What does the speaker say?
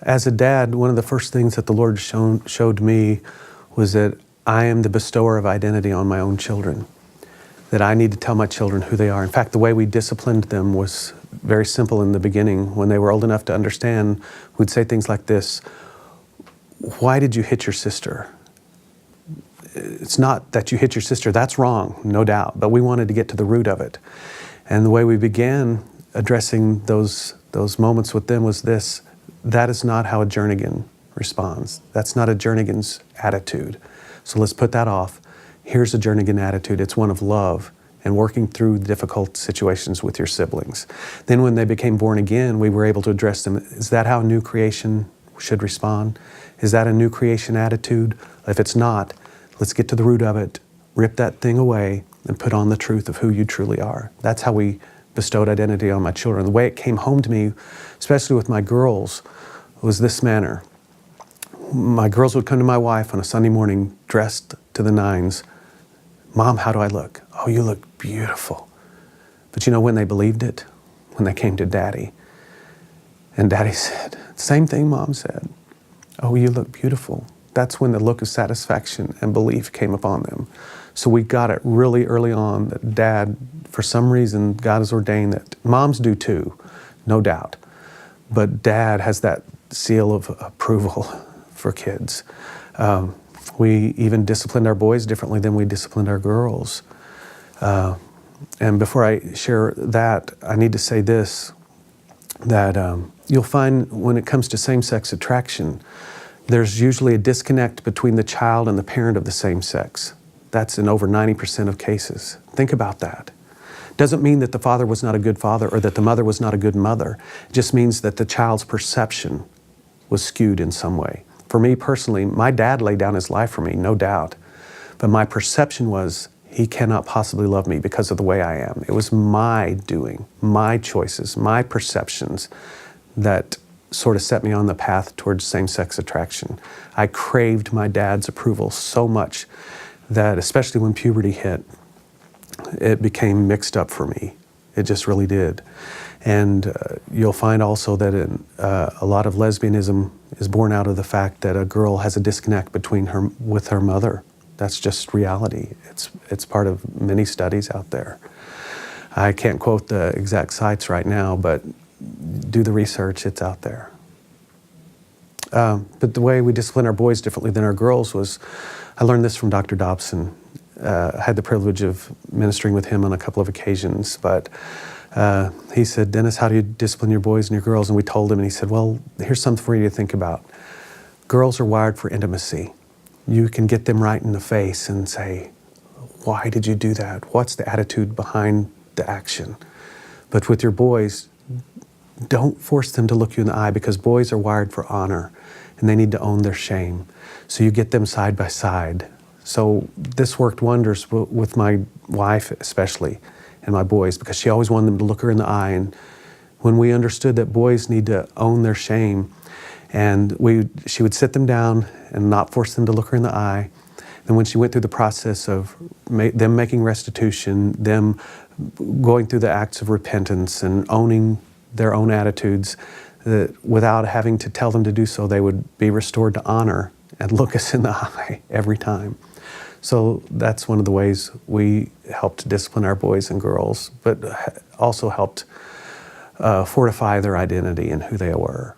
As a dad, one of the first things that the Lord showed me was that I am the bestower of identity on my own children, that I need to tell my children who they are. In fact, the way we disciplined them was very simple in the beginning. When they were old enough to understand, we'd say things like this: why did you hit your sister? It's not that you hit your sister, that's wrong, no doubt, but we wanted to get to the root of it. And the way we began addressing those moments with them was this: that is not how a Jernigan responds. That's not a Jernigan's attitude. So let's put that off. Here's a Jernigan attitude. It's one of love and working through difficult situations with your siblings. Then when they became born again, we were able to address them. Is that how a new creation should respond? Is that a new creation attitude? If it's not, let's get to the root of it, rip that thing away, and put on the truth of who you truly are. That's how we bestowed identity on my children. The way it came home to me, especially with my girls, was this manner. My girls would come to my wife on a Sunday morning dressed to the nines. Mom, how do I look? Oh, you look beautiful. But you know when they believed it? When they came to Daddy. And Daddy said, same thing Mom said. Oh, you look beautiful. That's when the look of satisfaction and belief came upon them. So we got it really early on that Dad, for some reason, God has ordained that. Moms do too, no doubt. But Dad has that seal of approval for kids. We even disciplined our boys differently than we disciplined our girls. And before I share that, I need to say this, that you'll find when it comes to same-sex attraction, there's usually a disconnect between the child and the parent of the same sex. That's in over 90% of cases. Think about that. Doesn't mean that the father was not a good father or that the mother was not a good mother. It just means that the child's perception was skewed in some way. For me personally, my dad laid down his life for me, no doubt. But my perception was, he cannot possibly love me because of the way I am. It was my doing, my choices, my perceptions that sort of set me on the path towards same-sex attraction. I craved my dad's approval so much that, especially when puberty hit, it became mixed up for me. It just really did. And you'll find also that a lot of lesbianism is born out of the fact that a girl has a disconnect with her mother. That's just reality. It's part of many studies out there. I can't quote the exact sites right now, but do the research, it's out there. But the way we discipline our boys differently than our girls was, I learned this from Dr. Dobson. I had the privilege of ministering with him on a couple of occasions, but he said, Dennis, how do you discipline your boys and your girls? And we told him, and he said, well, here's something for you to think about. Girls are wired for intimacy. You can get them right in the face and say, why did you do that? What's the attitude behind the action? But with your boys, don't force them to look you in the eye, because boys are wired for honor and they need to own their shame. So you get them side by side. So this worked wonders with my wife especially, and my boys, because she always wanted them to look her in the eye. And when we understood that boys need to own their shame, and she would sit them down and not force them to look her in the eye. And when she went through the process of them making restitution, them going through the acts of repentance and owning their own attitudes, that without having to tell them to do so, they would be restored to honor and look us in the eye every time. So that's one of the ways we helped discipline our boys and girls, but also helped fortify their identity and who they were.